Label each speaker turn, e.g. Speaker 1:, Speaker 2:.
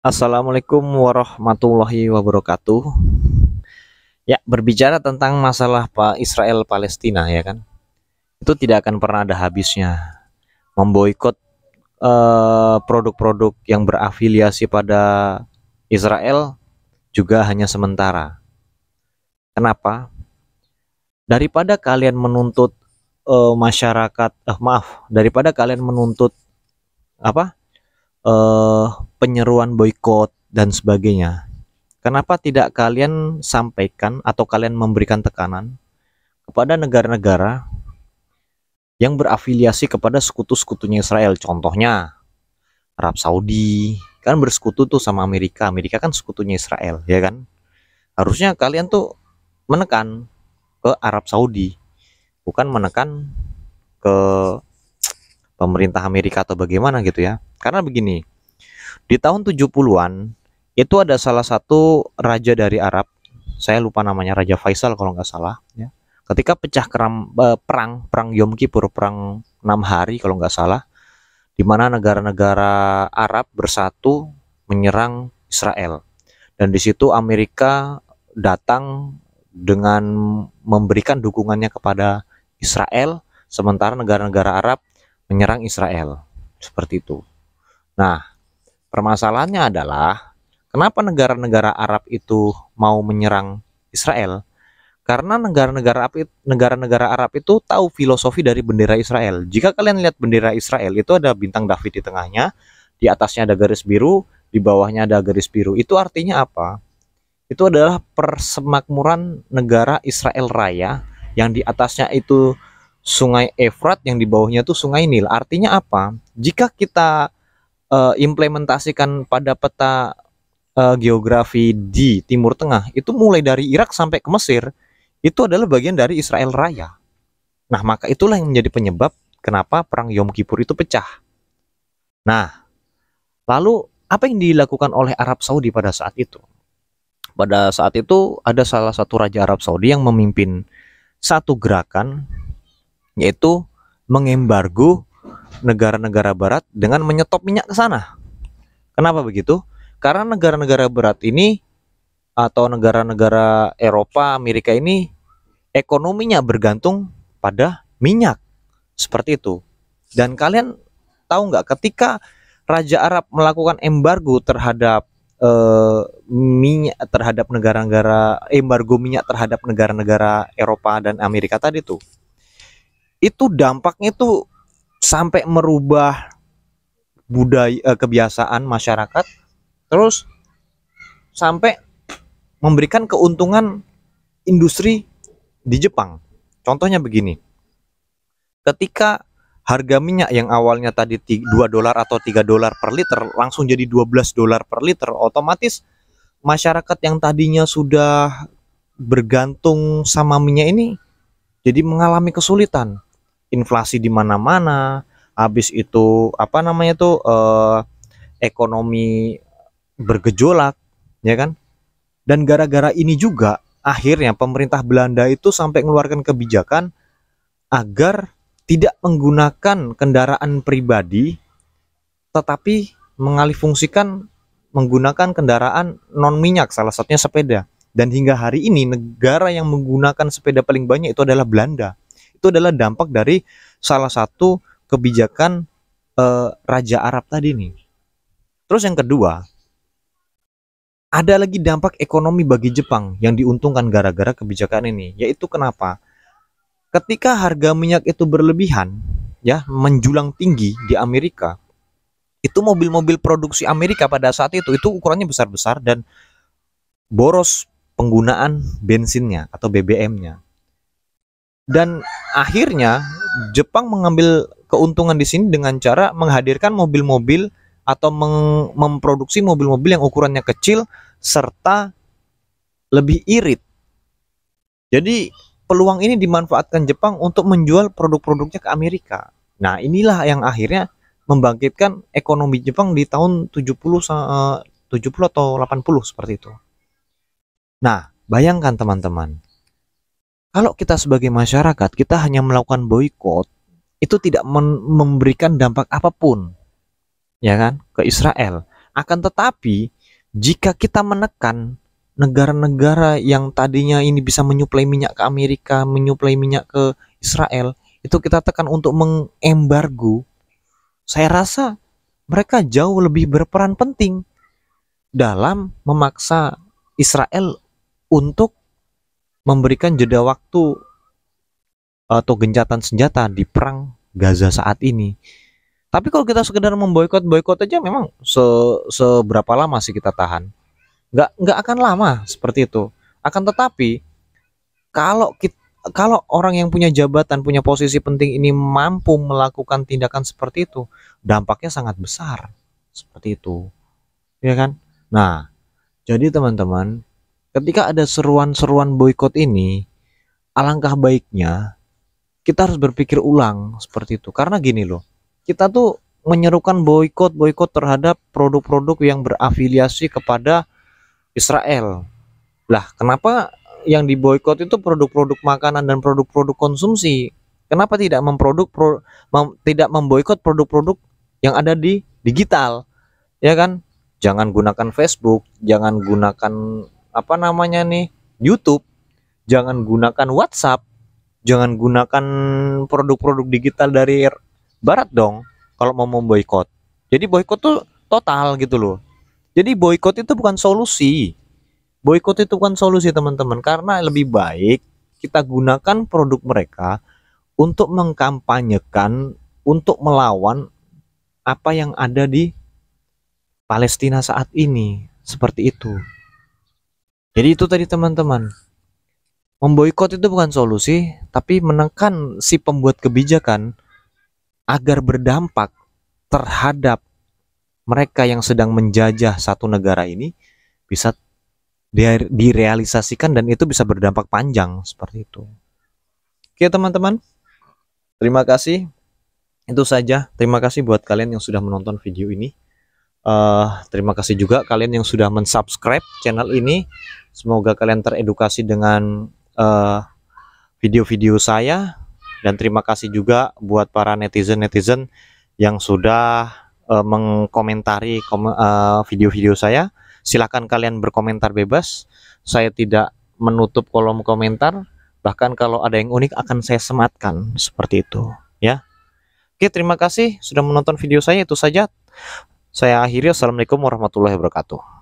Speaker 1: Assalamualaikum warahmatullahi wabarakatuh. Ya, berbicara tentang masalah Israel Palestina ya kan. Itu tidak akan pernah ada habisnya. Memboikot produk-produk yang berafiliasi pada Israel juga hanya sementara. Kenapa? Daripada kalian menuntut masyarakat daripada kalian menuntut apa? eh penyeruan boikot dan sebagainya. Kenapa tidak kalian sampaikan atau kalian memberikan tekanan kepada negara-negara yang berafiliasi kepada sekutu-sekutunya Israel? Contohnya Arab Saudi, kan bersekutu tuh sama Amerika. Amerika kan sekutunya Israel, ya kan? Harusnya kalian tuh menekan ke Arab Saudi, bukan menekan ke pemerintah Amerika atau bagaimana gitu ya. Karena begini, di tahun 70-an itu ada salah satu raja dari Arab, saya lupa namanya, Raja Faisal kalau nggak salah ya. Ketika pecah perang Yom Kippur, perang 6 hari kalau nggak salah, di mana negara-negara Arab bersatu menyerang Israel. Dan di situ Amerika datang dengan memberikan dukungannya kepada Israel, sementara negara-negara Arab menyerang Israel. Seperti itu. Nah, permasalahannya adalah kenapa negara-negara Arab itu mau menyerang Israel? Karena negara-negara Arab itu tahu filosofi dari bendera Israel. Jika kalian lihat bendera Israel itu ada bintang David di tengahnya, di atasnya ada garis biru, di bawahnya ada garis biru. Itu artinya apa? Itu adalah persemakmuran negara Israel Raya, yang di atasnya itu Sungai Efrat, yang di bawahnya itu Sungai Nil. Artinya apa? Jika kita implementasikan pada peta geografi di Timur Tengah, itu mulai dari Irak sampai ke Mesir, itu adalah bagian dari Israel Raya. Nah, maka itulah yang menjadi penyebab kenapa perang Yom Kippur itu pecah. Nah, lalu apa yang dilakukan oleh Arab Saudi pada saat itu? Pada saat itu ada salah satu raja Arab Saudi yang memimpin satu gerakan, yaitu mengembargo negara-negara barat dengan menyetop minyak ke sana. Kenapa begitu? Karena negara-negara barat ini atau negara-negara Eropa, Amerika ini ekonominya bergantung pada minyak. Seperti itu. Dan kalian tahu nggak, ketika Raja Arab melakukan embargo terhadap minyak, terhadap negara-negara, embargo minyak terhadap negara-negara Eropa dan Amerika tadi tuh, itu dampaknya tuh sampai merubah budaya, kebiasaan masyarakat, terus sampai memberikan keuntungan industri di Jepang. Contohnya begini, ketika harga minyak yang awalnya tadi $2 atau $3 per liter langsung jadi $12 per liter, otomatis masyarakat yang tadinya sudah bergantung sama minyak ini jadi mengalami kesulitan. Inflasi di mana-mana, habis itu apa namanya tuh, ekonomi bergejolak, ya kan? Dan gara-gara ini juga akhirnya pemerintah Belanda itu sampai mengeluarkan kebijakan agar tidak menggunakan kendaraan pribadi, tetapi mengalihfungsikan menggunakan kendaraan non minyak, salah satunya sepeda. Dan hingga hari ini negara yang menggunakan sepeda paling banyak itu adalah Belanda. Itu adalah dampak dari salah satu kebijakan Raja Arab tadi nih. Terus yang kedua, ada lagi dampak ekonomi bagi Jepang yang diuntungkan gara-gara kebijakan ini, yaitu kenapa? Ketika harga minyak itu berlebihan, ya, menjulang tinggi di Amerika, itu mobil-mobil produksi Amerika pada saat itu ukurannya besar-besar dan boros penggunaan bensinnya atau BBM-nya. Dan akhirnya Jepang mengambil keuntungan di sini dengan cara menghadirkan mobil-mobil atau memproduksi mobil-mobil yang ukurannya kecil serta lebih irit. Jadi peluang ini dimanfaatkan Jepang untuk menjual produk-produknya ke Amerika. Nah, inilah yang akhirnya membangkitkan ekonomi Jepang di tahun 70 atau 80 seperti itu. Nah, bayangkan teman-teman, kalau kita sebagai masyarakat kita hanya melakukan boykot, itu tidak memberikan dampak apapun, ya kan, ke Israel. Akan tetapi jika kita menekan negara-negara yang tadinya ini bisa menyuplai minyak ke Amerika, menyuplai minyak ke Israel, itu kita tekan untuk mengembargo, saya rasa mereka jauh lebih berperan penting dalam memaksa Israel untuk memberikan jeda waktu atau gencatan senjata di perang Gaza saat ini. Tapi kalau kita sekedar boikot aja memang seberapa lama sih kita tahan? Nggak akan lama seperti itu. Akan tetapi kalau orang yang punya jabatan, punya posisi penting ini mampu melakukan tindakan seperti itu, dampaknya sangat besar. Seperti itu. Ya kan? Nah, jadi teman-teman, ketika ada seruan-seruan boikot ini, alangkah baiknya kita harus berpikir ulang seperti itu. Karena gini loh, kita tuh menyerukan boikot terhadap produk-produk yang berafiliasi kepada Israel. Lah, kenapa yang diboikot itu produk-produk makanan dan produk-produk konsumsi? Kenapa tidak tidak memboikot produk-produk yang ada di digital? Ya kan? Jangan gunakan Facebook, jangan gunakan apa namanya nih, YouTube, jangan gunakan WhatsApp, jangan gunakan produk-produk digital dari barat dong kalau mau memboikot. Jadi boikot tuh total gitu loh. Jadi boikot itu bukan solusi. Boikot itu bukan solusi teman-teman, karena lebih baik kita gunakan produk mereka untuk mengkampanyekan, untuk melawan apa yang ada di Palestina saat ini. Seperti itu. Jadi itu tadi teman-teman. Memboikot itu bukan solusi, tapi menekan si pembuat kebijakan agar berdampak terhadap mereka yang sedang menjajah satu negara ini bisa direalisasikan dan itu bisa berdampak panjang seperti itu. Oke teman-teman, terima kasih. Itu saja. Terima kasih buat kalian yang sudah menonton video ini. Terima kasih juga kalian yang sudah mensubscribe channel ini. Semoga kalian teredukasi dengan video-video saya, dan terima kasih juga buat para netizen yang sudah mengkomentari video-video saya. Silahkan kalian berkomentar bebas, saya tidak menutup kolom komentar, bahkan kalau ada yang unik akan saya sematkan seperti itu ya. Oke, terima kasih sudah menonton video saya. Itu saja saya akhiri. Assalamualaikum warahmatullahi wabarakatuh.